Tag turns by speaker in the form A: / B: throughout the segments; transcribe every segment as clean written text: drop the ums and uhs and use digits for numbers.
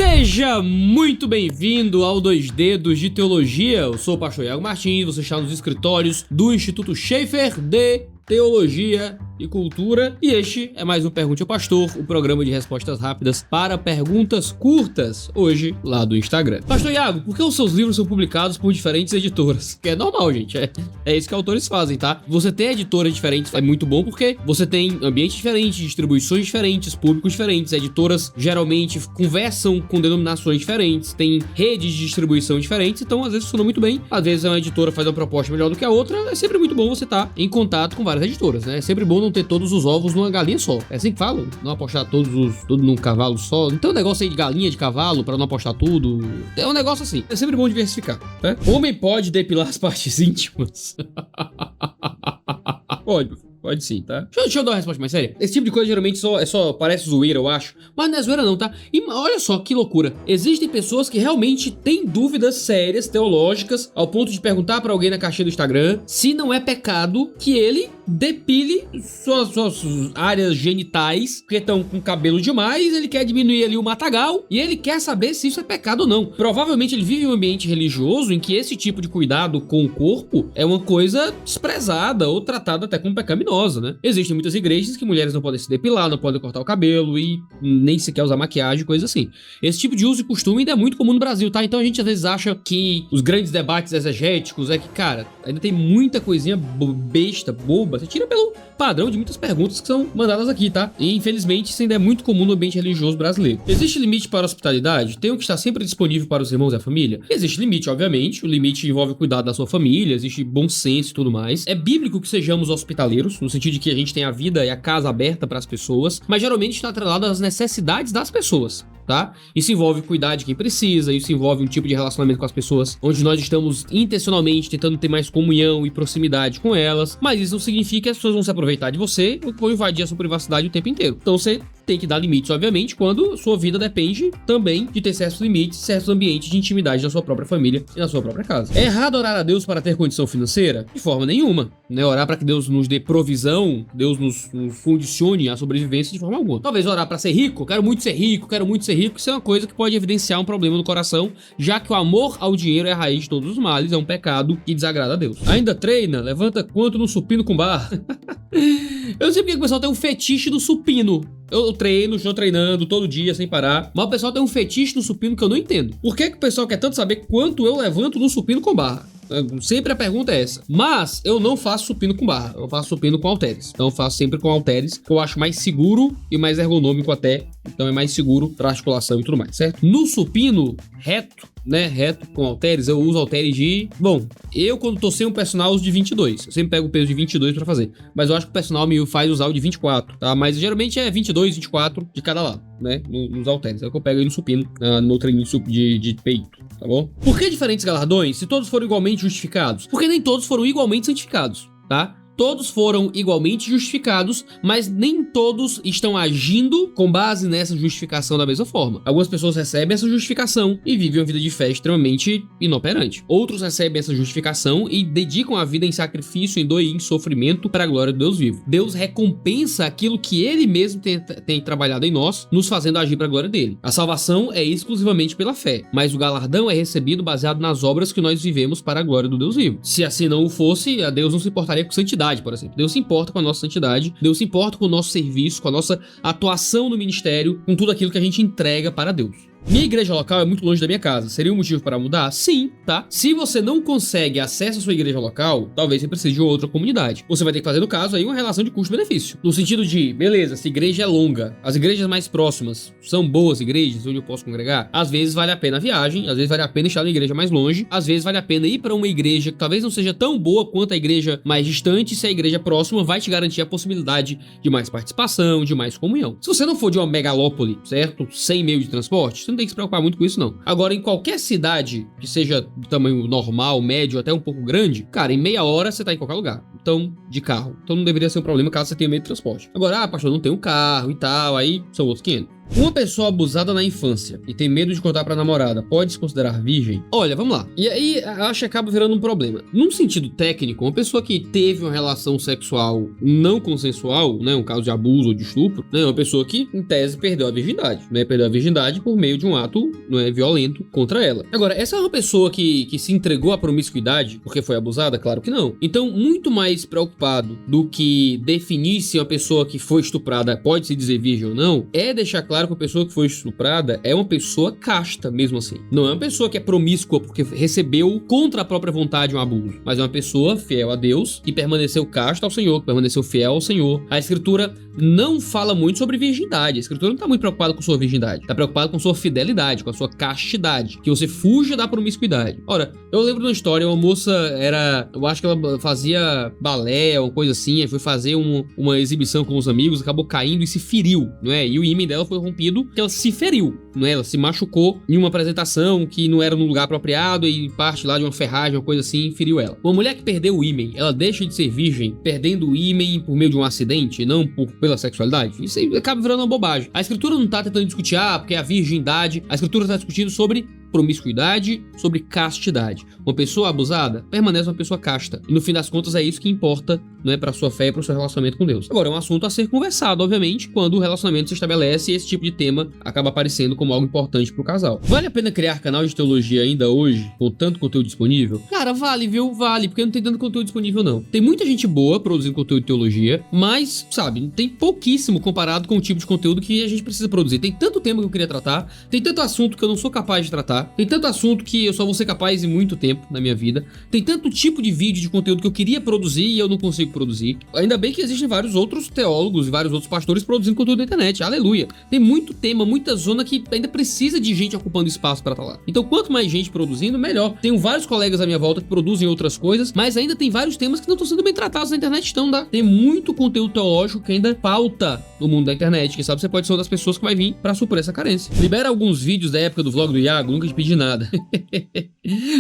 A: Seja muito bem-vindo ao Dois Dedos de Teologia. Eu sou o pastor Iago Martins, você está nos escritórios do Instituto Schaeffer de Teologia e Cultura. E este é mais um Pergunte ao Pastor, o programa de respostas rápidas para perguntas curtas, hoje lá do Instagram. Pastor Iago, por que os seus livros são publicados por diferentes editoras? Que é normal, gente, é isso que autores fazem, tá? Você ter editoras diferentes é muito bom porque você tem ambientes diferentes, distribuições diferentes, públicos diferentes, editoras geralmente conversam com denominações diferentes, tem redes de distribuição diferentes, então às vezes funciona muito bem, às vezes uma editora faz uma proposta melhor do que a outra, é sempre muito bom você estar em contato com várias editoras, né? É sempre bom não ter todos os ovos numa galinha só. É assim que falam? Não apostar tudo num cavalo só. Não tem um negócio aí de galinha, de cavalo, pra não apostar tudo. É um negócio assim. É sempre bom diversificar, né? Homem pode depilar as partes íntimas? Pode sim, tá? Deixa eu dar uma resposta mais séria. Esse tipo de coisa geralmente só parece zoeira, eu acho. Mas não é zoeira não, tá? E olha só que loucura. Existem pessoas que realmente têm dúvidas sérias, teológicas, ao ponto de perguntar pra alguém na caixinha do Instagram se não é pecado que ele depile suas áreas genitais, porque estão com cabelo demais, ele quer diminuir ali o matagal, e ele quer saber se isso é pecado ou não. Provavelmente ele vive em um ambiente religioso em que esse tipo de cuidado com o corpo é uma coisa desprezada ou tratada até como pecaminosa, né? Existem muitas igrejas que mulheres não podem se depilar, não podem cortar o cabelo e nem sequer usar maquiagem, coisa assim. Esse tipo de uso e costume ainda é muito comum no Brasil, tá? Então a gente às vezes acha que os grandes debates exegéticos é que, cara, ainda tem muita coisinha besta, boba. Você tira pelo padrão de muitas perguntas que são mandadas aqui, tá? E infelizmente isso ainda é muito comum no ambiente religioso brasileiro. Existe limite para a hospitalidade? Tem o que está sempre disponível para os irmãos e a família? Existe limite, obviamente. O limite envolve o cuidado da sua família, existe bom senso e tudo mais. É bíblico que sejamos hospitaleiros, no sentido de que a gente tem a vida e a casa aberta para as pessoas, mas geralmente está atrelado às necessidades das pessoas, tá? Isso envolve cuidar de quem precisa, isso envolve um tipo de relacionamento com as pessoas onde nós estamos intencionalmente tentando ter mais comunhão e proximidade com elas, mas isso não significa que as pessoas vão se aproveitar de você ou que vão invadir a sua privacidade o tempo inteiro. Então você tem que dar limites, obviamente, quando sua vida depende também de ter certos limites, certos ambientes de intimidade na sua própria família e na sua própria casa. É errado orar a Deus para ter condição financeira? De forma nenhuma, né? Orar para que Deus nos dê provisão, Deus nos condicione a sobrevivência de forma alguma. Talvez orar para ser rico, quero muito ser rico, isso é uma coisa que pode evidenciar um problema no coração, já que o amor ao dinheiro é a raiz de todos os males, é um pecado que desagrada a Deus. Ainda treina? Levanta quanto no supino com barra? Eu não sei porque o pessoal tem um fetiche do supino. Eu treino, estou treinando todo dia sem parar, mas o pessoal tem um fetiche no supino que eu não entendo. Por que o pessoal quer tanto saber quanto eu levanto no supino com barra? Sempre a pergunta é essa. Mas eu não faço supino com barra, eu faço supino com halteres. Então eu faço sempre com halteres, que eu acho mais seguro e mais ergonômico até. Então é mais seguro para articulação e tudo mais, certo? No supino reto, né, reto com halteres, eu uso halteres de... Bom, eu quando tô sem um personal uso de 22. Eu sempre pego o peso de 22 pra fazer. Mas eu acho que o personal me faz usar o de 24, tá? Mas geralmente é 22, 24 de cada lado, né? Nos halteres. É o que eu pego aí no supino, no meu treininho de peito, tá bom? Por que diferentes galardões se todos foram igualmente justificados? Porque nem todos foram igualmente santificados, tá? Todos foram igualmente justificados, mas nem todos estão agindo com base nessa justificação da mesma forma. Algumas pessoas recebem essa justificação e vivem uma vida de fé extremamente inoperante. Outros recebem essa justificação e dedicam a vida em sacrifício, em dor e em sofrimento para a glória de Deus vivo. Deus recompensa aquilo que Ele mesmo tem trabalhado em nós, nos fazendo agir para a glória dele. A salvação é exclusivamente pela fé, mas o galardão é recebido baseado nas obras que nós vivemos para a glória do Deus vivo. Se assim não o fosse, a Deus não se importaria com santidade, por exemplo. Deus se importa com a nossa santidade, Deus se importa com o nosso serviço, com a nossa atuação no ministério, com tudo aquilo que a gente entrega para Deus. Minha igreja local é muito longe da minha casa. Seria um motivo para mudar? Sim, tá? Se você não consegue acesso à sua igreja local, talvez você precise de outra comunidade. Você vai ter que fazer, no caso, aí uma relação de custo-benefício. No sentido de, beleza, essa igreja é longa, as igrejas mais próximas são boas igrejas onde eu posso congregar. Às vezes vale a pena a viagem, às vezes vale a pena estar na igreja mais longe, às vezes vale a pena ir para uma igreja que talvez não seja tão boa quanto a igreja mais distante, se a igreja próxima vai te garantir a possibilidade de mais participação, de mais comunhão. Se você não for de uma megalópole, certo? Sem meio de transporte, você não tem que se preocupar muito com isso, não. Agora, em qualquer cidade que seja de tamanho normal, médio, até um pouco grande, cara, em meia hora você tá em qualquer lugar. Então, de carro. Então não deveria ser um problema caso você tenha meio de transporte. Agora, pastor, não tem um carro e tal, aí são outros 500. Uma pessoa abusada na infância e tem medo de contar pra namorada pode se considerar virgem? Olha, vamos lá. E aí, acho que acaba virando um problema. Num sentido técnico, uma pessoa que teve uma relação sexual não consensual, né, um caso de abuso ou de estupro, né, é uma pessoa que, em tese, perdeu a virgindade, né, perdeu a virgindade por meio de um ato, né, violento contra ela. Agora, essa é uma pessoa que se entregou à promiscuidade porque foi abusada? Claro que não. Então, muito mais preocupado do que definir se uma pessoa que foi estuprada pode se dizer virgem ou não, é deixar claro que a pessoa que foi estuprada é uma pessoa casta, mesmo assim. Não é uma pessoa que é promíscua porque recebeu contra a própria vontade um abuso, mas é uma pessoa fiel a Deus que permaneceu casta ao Senhor, que permaneceu fiel ao Senhor. A Escritura não fala muito sobre virgindade. A Escritura não está muito preocupada com sua virgindade, está preocupada com sua fidelidade, com a sua castidade, que você fuja da promiscuidade. Ora, eu lembro de uma história, uma moça eu acho que ela fazia balé, uma coisa assim, aí foi fazer uma exibição com os amigos, acabou caindo e se feriu, não é? E o ímen dela foi rompido, porque ela se feriu, não é? Ela se machucou em uma apresentação que não era no lugar apropriado e parte lá de uma ferragem, uma coisa assim, feriu ela. Uma mulher que perdeu o ímen, ela deixa de ser virgem perdendo o ímen por meio de um acidente, não pela sexualidade? Isso aí acaba virando uma bobagem. A Escritura não tá tentando discutir, porque é a virgindade. A Escritura tá discutindo sobre promiscuidade, sobre castidade. Uma pessoa abusada permanece uma pessoa casta. E no fim das contas é isso que importa, não é, para sua fé e para o seu relacionamento com Deus. Agora, é um assunto a ser conversado, obviamente, quando o relacionamento se estabelece e esse tipo de tema acaba aparecendo como algo importante pro casal. Vale a pena criar canal de teologia ainda hoje, com tanto conteúdo disponível? Cara, vale, viu? Vale, porque não tem tanto conteúdo disponível, não. Tem muita gente boa produzindo conteúdo de teologia, mas, sabe, tem pouquíssimo comparado com o tipo de conteúdo que a gente precisa produzir. Tem tanto tema que eu queria tratar, tem tanto assunto que eu não sou capaz de tratar, tem tanto assunto que eu só vou ser capaz em muito tempo na minha vida, tem tanto tipo de vídeo, de conteúdo que eu queria produzir e eu não consigo produzir. Ainda bem que existem vários outros teólogos e vários outros pastores produzindo conteúdo na internet, aleluia. Tem muito tema, muita zona que ainda precisa de gente ocupando espaço pra estar lá. Então quanto mais gente produzindo, melhor. Tenho vários colegas à minha volta que produzem outras coisas, mas ainda tem vários temas que não estão sendo bem tratados na internet, então dá. Tem muito conteúdo teológico que ainda falta no mundo da internet. Quem sabe você pode ser uma das pessoas que vai vir pra suprir essa carência. Libera alguns vídeos da época do vlog do Iago, nunca te pedi nada.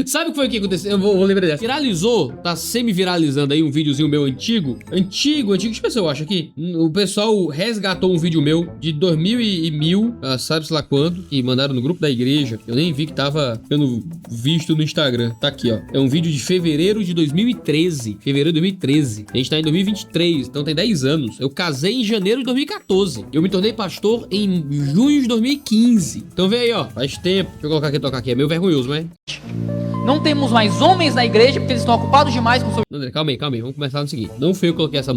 A: Sabe o que foi que aconteceu? Eu vou lembrar dessa. Viralizou, tá semi-viralizando aí um videozinho meu antigo. Antigo, deixa eu ver se eu acho aqui. O pessoal resgatou um vídeo meu de 2000 e 1000, sabe-se lá quando, e mandaram no grupo da igreja. Eu nem vi que tava sendo visto no Instagram. Tá aqui, ó. É um vídeo de fevereiro de 2013. Fevereiro de 2013. A gente tá em 2023, então tem 10 anos. Eu casei em janeiro de 2014. Eu me tornei pastor em junho de 2015. Então vê aí, ó. Faz tempo. Deixa eu colocar aqui, tocar aqui. É meio vergonhoso, mas...
B: Não temos mais homens na igreja porque eles estão ocupados demais com seu...
A: André, calma aí. Vamos começar no seguinte. Não foi eu que coloquei essa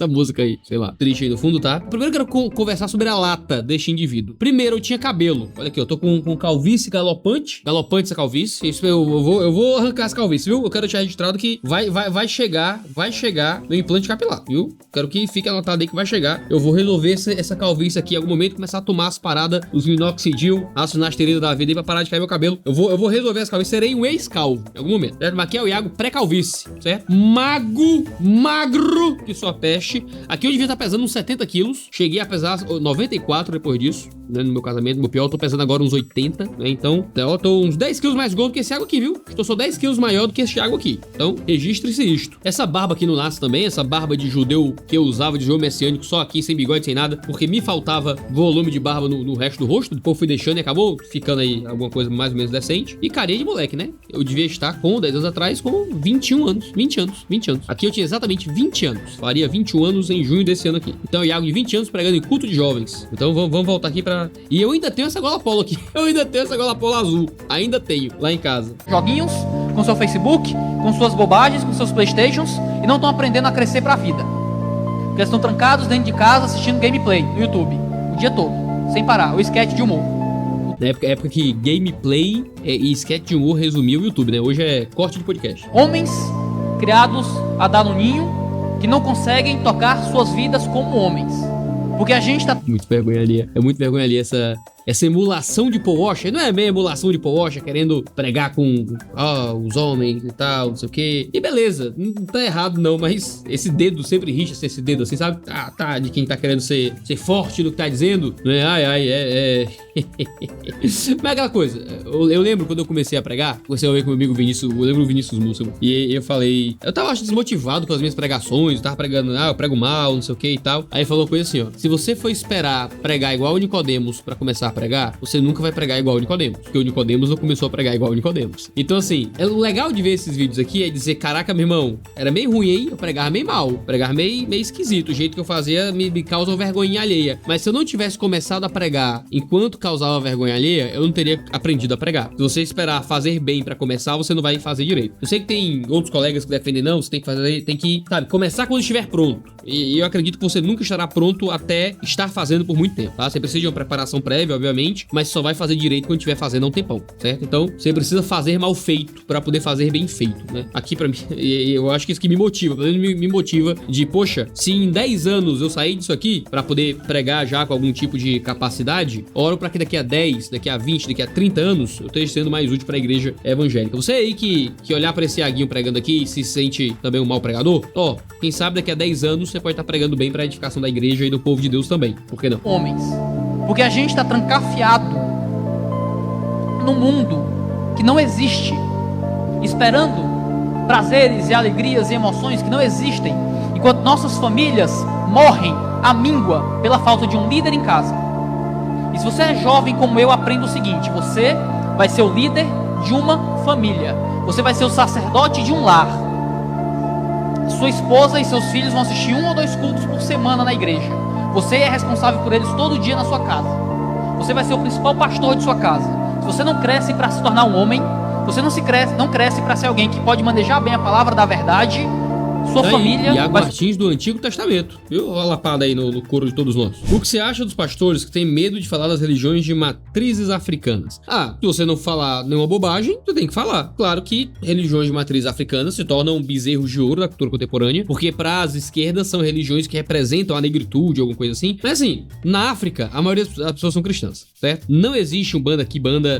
A: música aí, sei lá, triste aí no fundo, tá? Primeiro eu quero conversar sobre a lata deste indivíduo. Primeiro, eu tinha cabelo. Olha aqui, eu tô com calvície galopante. Galopante essa calvície. Isso eu vou arrancar essa calvície, viu? Eu quero deixar registrado que vai chegar no implante capilar, viu? Quero que fique anotado aí que vai chegar. Eu vou resolver essa calvície aqui em algum momento, começar a tomar as paradas, os minoxidil, ácido finasterida da vida aí pra parar de cair meu cabelo. Eu vou resolver essa calvície. Serei um ex-calvo em algum momento, certo? Mas aqui é o Iago pré-calvície, certo? Magro, que só pé. Aqui eu devia estar pesando uns 70 quilos. Cheguei a pesar 94 depois disso, né? No meu casamento, no meu pior, eu tô pesando agora uns 80, né? Então, eu tô uns 10 quilos mais gordo que esse Iago aqui, viu? Eu sou 10 quilos maior do que esse Iago aqui. Então, registre-se isto. Essa barba aqui no laço também, essa barba de judeu que eu usava, de judeu messiânico, só aqui, sem bigode, sem nada, porque me faltava volume de barba no resto do rosto. Depois eu fui deixando e acabou ficando aí alguma coisa mais ou menos decente. E carinha de moleque, né? Eu devia estar com 10 anos atrás com 21 anos. 20 anos. Aqui eu tinha exatamente 20 anos. Faria 21 anos em junho desse ano aqui. Então, Iago de 20 anos pregando em culto de jovens. Então, vamos voltar aqui pra... E eu ainda tenho essa gola polo aqui. Eu ainda tenho essa gola polo azul. Ainda tenho, lá em casa.
B: Joguinhos, com seu Facebook, com suas bobagens, com seus Playstations e não estão aprendendo a crescer pra vida. Porque eles estão trancados dentro de casa assistindo gameplay no YouTube. O dia todo, sem parar. O sketch de humor.
A: Na época que gameplay e sketch de humor resumiu o YouTube, né? Hoje é corte de podcast.
B: Homens criados a dar no ninho que não conseguem tocar suas vidas como homens. Porque a gente tá...
A: Muito vergonha ali. É muito vergonha ali essa emulação de Paul Washer. Não é meio emulação de Paul Washer querendo pregar com os homens e tal, não sei o que. E beleza, não tá errado não, mas esse dedo sempre rixa, esse dedo assim, sabe? Tá, de quem tá querendo ser forte no que tá dizendo, não é? Mas é aquela coisa, eu lembro quando eu comecei a pregar, você vai ver com o meu amigo Vinícius, eu lembro o Vinícius Múcio, e eu falei, eu tava acho desmotivado com as minhas pregações, eu tava pregando, eu prego mal, não sei o que e tal. Aí ele falou uma coisa assim, ó, se você for esperar pregar igual o Nicodemos pra começar a pregar, você nunca vai pregar igual o Nicodemos, porque o Nicodemos não começou a pregar igual o Nicodemos. Então assim, o legal de ver esses vídeos aqui é dizer, caraca, meu irmão, era meio ruim, hein? Eu pregava meio mal, pregava meio esquisito, o jeito que eu fazia me causa vergonha alheia. Mas se eu não tivesse começado a pregar enquanto causava vergonha alheia, eu não teria aprendido a pregar. Se você esperar fazer bem pra começar, você não vai fazer direito. Eu sei que tem outros colegas que defendem, não, você tem que fazer, tem que, sabe, começar quando estiver pronto. E eu acredito que você nunca estará pronto até estar fazendo por muito tempo, tá? Você precisa de uma preparação prévia, obviamente, mas só vai fazer direito quando estiver fazendo há um tempão, certo? Então, você precisa fazer mal feito pra poder fazer bem feito, né? Aqui pra mim, eu acho que isso que me motiva, pelo menos me motiva de, poxa, se em 10 anos eu sair disso aqui pra poder pregar já com algum tipo de capacidade, oro pra que daqui a 10, daqui a 20, daqui a 30 anos, eu esteja sendo mais útil pra igreja evangélica. Você aí que olhar pra esse Iaguinho pregando aqui e se sente também um mau pregador, ó, quem sabe daqui a 10 anos você pode estar pregando bem pra edificação da igreja e do povo de Deus também. Por que não?
B: Homens. Porque a gente tá trancafiado num mundo que não existe, esperando prazeres e alegrias e emoções que não existem, enquanto nossas famílias morrem à míngua pela falta de um líder em casa. E se você é jovem como eu, aprenda o seguinte: você vai ser o líder de uma família, você vai ser o sacerdote de um lar. Sua esposa e seus filhos vão assistir 1 ou 2 cultos por semana na igreja. Você é responsável por eles todo dia na sua casa. Você vai ser o principal pastor de sua casa. Se você não cresce para se tornar um homem, você não cresce para ser alguém que pode manejar bem a palavra da verdade, sua família...
A: Iago Martins do Antigo Testamento, viu? Olha a lapada aí no couro de todos nós. O que você acha dos pastores que têm medo de falar das religiões de matrizes africanas? Se você não falar nenhuma bobagem, você tem que falar. Claro que religiões de matrizes africanas se tornam bezerros de ouro da cultura contemporânea, porque para as esquerdas são religiões que representam a negritude, alguma coisa assim. Mas assim, na África, a maioria das pessoas são cristãs, certo? Não existe banda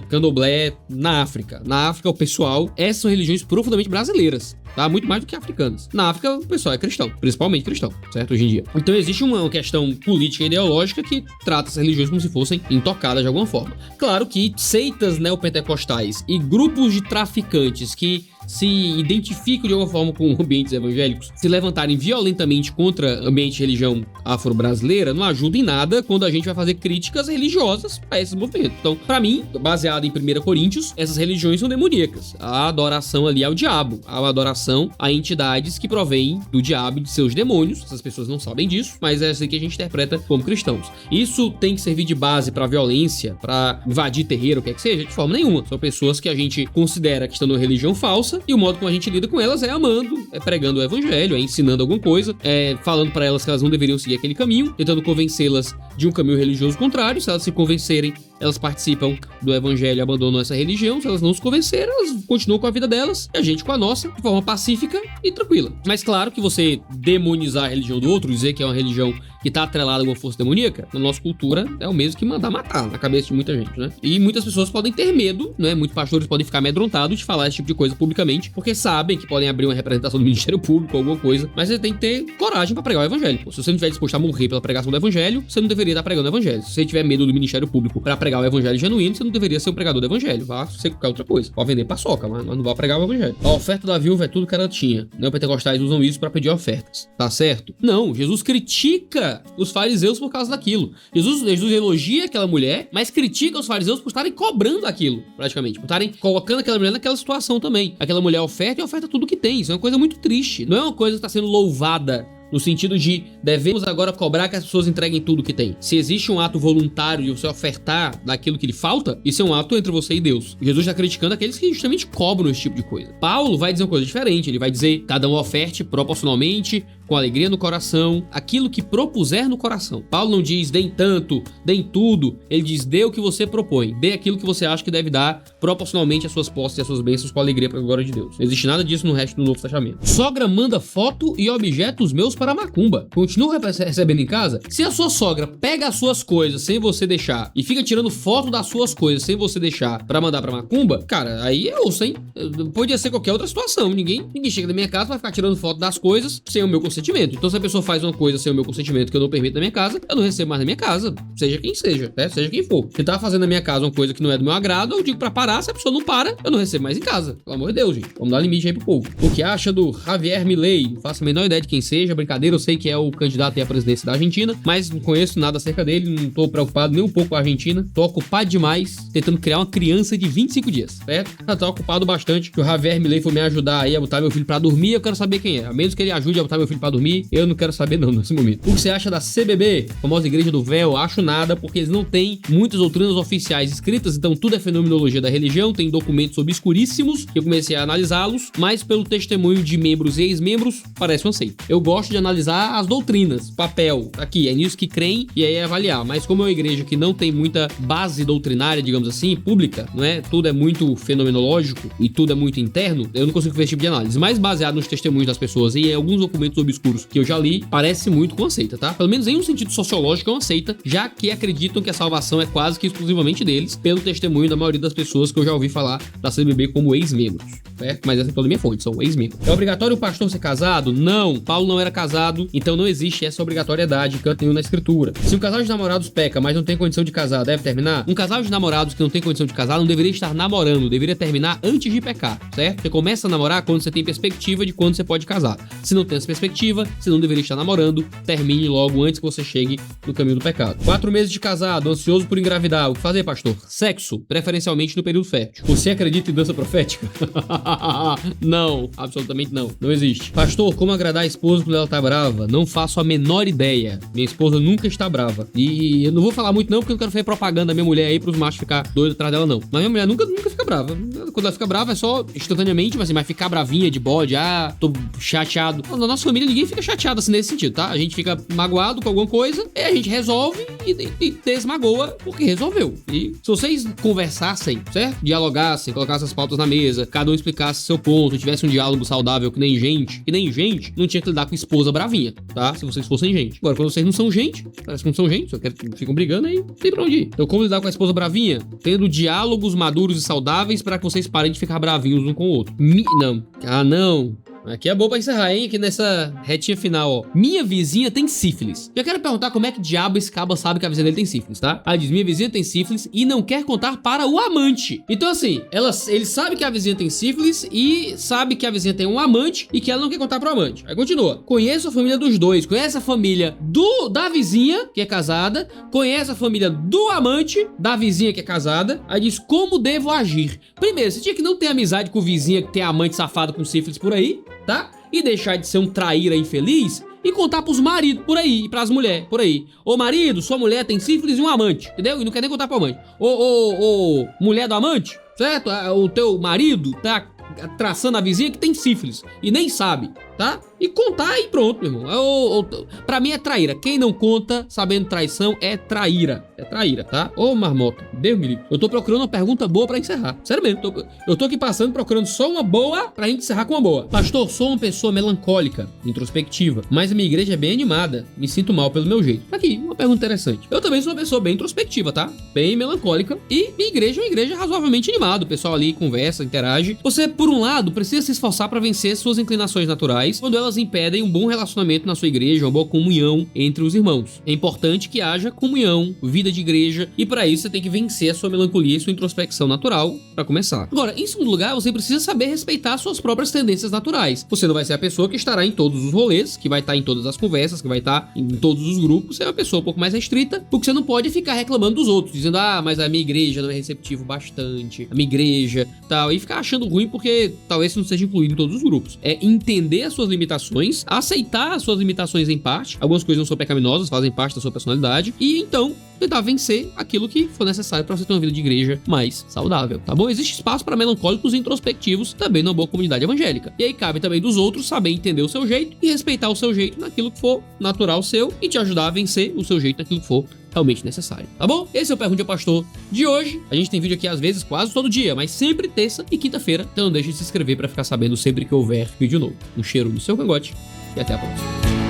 A: candomblé na África. Na África, o pessoal, essas são religiões profundamente brasileiras, tá? Muito mais do que africanas. Na África, o pessoal é cristão, principalmente cristão, certo? Hoje em dia. Então existe uma questão política e ideológica que trata essas religiões como se fossem intocadas de alguma forma. Claro que seitas neopentecostais e grupos de traficantes que se identificam de alguma forma com ambientes evangélicos, se levantarem violentamente contra ambiente de religião afro-brasileira, não ajuda em nada quando a gente vai fazer críticas religiosas a esses movimentos. Então, pra mim, baseado em 1 Coríntios, essas religiões são demoníacas. A adoração ali ao diabo, a adoração a entidades que provêm do diabo e de seus demônios. Essas pessoas não sabem disso, mas é assim que a gente interpreta como cristãos. Isso tem que servir de base pra violência, pra invadir terreiro, o que é que seja, de forma nenhuma. São pessoas que a gente considera que estão numa religião falsa, e o modo como a gente lida com elas é amando, é pregando o evangelho, é ensinando alguma coisa, é falando pra elas que elas não deveriam seguir aquele caminho, tentando convencê-las de um caminho religioso contrário. Se elas se convencerem, elas participam do evangelho e abandonam essa religião. Se elas não se convencerem, elas continuam com a vida delas e a gente com a nossa, de forma pacífica e tranquila. Mas claro que você demonizar a religião do outro, dizer que é uma religião que tá atrelada a uma força demoníaca, na nossa cultura é o mesmo que mandar matar na cabeça de muita gente, né? E muitas pessoas podem ter medo, né? Muitos pastores podem ficar amedrontados de falar esse tipo de coisa publicamente, porque sabem que podem abrir uma representação do Ministério Público, alguma coisa, mas você tem que ter coragem pra pregar o evangelho. Se você não estiver disposto a morrer pela pregação do evangelho, você não deveria estar pregando o evangelho. Se você tiver medo do Ministério Público pra pregar o evangelho genuíno, você não deveria ser um pregador do evangelho. Vá ser qualquer outra coisa. Pode vender paçoca, mas não vai pregar o evangelho. A oferta da viúva é tudo que ela tinha. Neopentecostais usam isso pra pedir ofertas. Tá certo? Não, Jesus critica os fariseus por causa daquilo. Jesus elogia aquela mulher, mas critica os fariseus por estarem cobrando aquilo, praticamente. Por estarem colocando aquela mulher naquela situação também. Aquela mulher oferta e oferta tudo que tem. Isso é uma coisa muito triste. Não é uma coisa que está sendo louvada no sentido de devemos agora cobrar que as pessoas entreguem tudo que tem. Se existe um ato voluntário de você ofertar daquilo que lhe falta, isso é um ato entre você e Deus. Jesus está criticando aqueles que justamente cobram esse tipo de coisa. Paulo vai dizer uma coisa diferente. Ele vai dizer cada um oferte proporcionalmente, com alegria no coração, aquilo que propuser no coração. Paulo não diz deem tanto, deem tudo, ele diz dê o que você propõe, dê aquilo que você acha que deve dar proporcionalmente às suas posses e às suas bênçãos com alegria para a glória de Deus. Não existe nada disso no resto do Novo Testamento. Sogra manda foto e objetos meus para macumba. Continua recebendo em casa? Se a sua sogra pega as suas coisas sem você deixar e fica tirando foto das suas coisas sem você deixar para mandar para macumba, cara, aí é osso, hein? Podia ser qualquer outra situação. Ninguém chega na minha casa pra ficar tirando foto das coisas sem o meu consentimento. Então se a pessoa faz uma coisa sem o meu consentimento que eu não permito na minha casa, eu não recebo mais na minha casa, seja quem seja, né? Seja quem for. Se tá fazendo na minha casa uma coisa que não é do meu agrado, eu digo pra parar. Se a pessoa não para, eu não recebo mais em casa. Pelo amor de Deus, gente. Vamos dar limite aí pro povo. O que acha do Javier Milei? Não faço a menor ideia de quem seja. Brincadeira, eu sei que é o candidato à presidência da Argentina, mas não conheço nada acerca dele, não tô preocupado nem um pouco com a Argentina. Tô ocupado demais tentando criar uma criança de 25 dias, certo? Eu tô ocupado bastante que o Javier Milei for me ajudar aí a botar meu filho pra dormir, eu quero saber quem é. A menos que ele ajude a botar meu filho pra dormir, eu não quero saber não nesse momento. O que você acha da CBB, famosa Igreja do Véu? Acho nada, porque eles não têm muitas doutrinas oficiais escritas, então tudo é fenomenologia da religião, tem documentos obscuríssimos, que eu comecei a analisá-los, mas pelo testemunho de membros e ex-membros, parece uma seita. Eu gosto de analisar as doutrinas, papel, aqui, é nisso que creem e aí é avaliar, mas como é uma igreja que não tem muita base doutrinária, digamos assim, pública, não é? Tudo é muito fenomenológico e tudo é muito interno, eu não consigo fazer esse tipo de análise, mas baseado nos testemunhos das pessoas e em alguns documentos obscuros que eu já li, parece muito com a seita, tá? Pelo menos em um sentido sociológico é uma seita, já que acreditam que a salvação é quase que exclusivamente deles, pelo testemunho da maioria das pessoas que eu já ouvi falar da CBB como ex-membros, certo? Mas essa é toda a minha fonte, são ex-membros. É obrigatório o pastor ser casado? Não, Paulo não era casado, então não existe essa obrigatoriedade, canto nenhum na escritura. Se um casal de namorados peca, mas não tem condição de casar, deve terminar? Um casal de namorados que não tem condição de casar não deveria estar namorando, deveria terminar antes de pecar, certo? Você começa a namorar quando você tem perspectiva de quando você pode casar. Se não tem essa perspectiva, você não deveria estar namorando, termine logo antes que você chegue no caminho do pecado. 4 meses de casado, ansioso por engravidar, o que fazer, pastor? Sexo, preferencialmente no período fértil. Você acredita em dança profética? Não, absolutamente não, não existe. Pastor, como agradar a esposa quando ela tá brava? Não faço a menor ideia. Minha esposa nunca está brava. E eu não vou falar muito não, porque eu não quero fazer propaganda da minha mulher aí pros machos ficar doidos atrás dela não. Mas minha mulher nunca fica brava. Quando ela fica brava é só instantaneamente, mas assim, mas ficar bravinha de bode, tô chateado. Na nossa família ninguém fica chateado assim nesse sentido, tá? A gente fica magoado com alguma coisa, e a gente resolve e desmagoa porque resolveu. E se vocês conversassem, certo? Dialogassem, colocassem as pautas na mesa, cada um explicasse seu ponto, tivesse um diálogo saudável que nem gente, não tinha que lidar com esposa bravinha, tá? Se vocês fossem gente. Agora, quando vocês não são gente, parece que não são gente, só ficam brigando aí, não tem pra onde ir. Então, como lidar com a esposa bravinha? Tendo diálogos maduros e saudáveis pra que vocês parem de ficar bravinhos um com o outro. Não. Ah, não. Aqui é bom pra encerrar, hein? Aqui nessa retinha final, ó. Minha vizinha tem sífilis. Já quero perguntar como é que diabo esse caba sabe que a vizinha dele tem sífilis, tá? Ela diz, minha vizinha tem sífilis e não quer contar para o amante. Então assim, ele sabe que a vizinha tem sífilis e sabe que a vizinha tem um amante e que ela não quer contar pro amante. Aí continua. Conheço a família dos dois. Conhece a família da vizinha, que é casada. Conhece a família do amante, da vizinha que é casada. Aí diz, como devo agir? Primeiro, você tinha que não ter amizade com o vizinha que tem amante safado com sífilis por aí, tá? E deixar de ser um traíra infeliz e contar pros maridos por aí, e pras mulheres por aí. Ô marido, sua mulher tem sífilis e um amante, entendeu? E não quer nem contar pro amante. Ô mulher do amante, certo? O teu marido tá traçando a vizinha que tem sífilis e nem sabe, tá? E contar e pronto, meu irmão. Pra mim é traíra. Quem não conta sabendo traição é traíra. É traíra, tá? Ô marmota, Deus me livre. Eu tô procurando uma pergunta boa pra encerrar. Sério mesmo, eu tô aqui passando procurando só uma boa pra gente encerrar com uma boa. Pastor, sou uma pessoa melancólica, introspectiva, mas a minha igreja é bem animada. Me sinto mal pelo meu jeito. Aqui, uma pergunta interessante. Eu também sou uma pessoa bem introspectiva, tá? Bem melancólica. E minha igreja é uma igreja razoavelmente animada. O pessoal ali conversa, interage. Você, por um lado, precisa se esforçar pra vencer suas inclinações naturais quando elas impedem um bom relacionamento na sua igreja, uma boa comunhão entre os irmãos. É importante que haja comunhão, vida de igreja, e para isso você tem que vencer a sua melancolia e sua introspecção natural para começar. Agora, em segundo lugar, você precisa saber respeitar suas próprias tendências naturais. Você não vai ser a pessoa que estará em todos os rolês, que vai estar em todas as conversas, que vai estar em todos os grupos. Você é uma pessoa um pouco mais restrita, porque você não pode ficar reclamando dos outros, dizendo, mas a minha igreja não é receptivo bastante, a minha igreja, tal, e ficar achando ruim porque talvez você não seja incluído em todos os grupos. É entender as suas limitações, aceitar as suas limitações em parte, algumas coisas não são pecaminosas, fazem parte da sua personalidade, e então tentar vencer aquilo que for necessário para você ter uma vida de igreja mais saudável, tá bom? Existe espaço para melancólicos e introspectivos também na boa comunidade evangélica. E aí cabe também dos outros saber entender o seu jeito e respeitar o seu jeito naquilo que for natural seu e te ajudar a vencer o seu jeito naquilo que for realmente necessário, tá bom? Esse é o Pergunte ao Pastor de hoje. A gente tem vídeo aqui às vezes quase todo dia, mas sempre terça e quinta-feira, então não deixe de se inscrever para ficar sabendo sempre que houver vídeo novo. Um cheiro no seu cangote e até a próxima.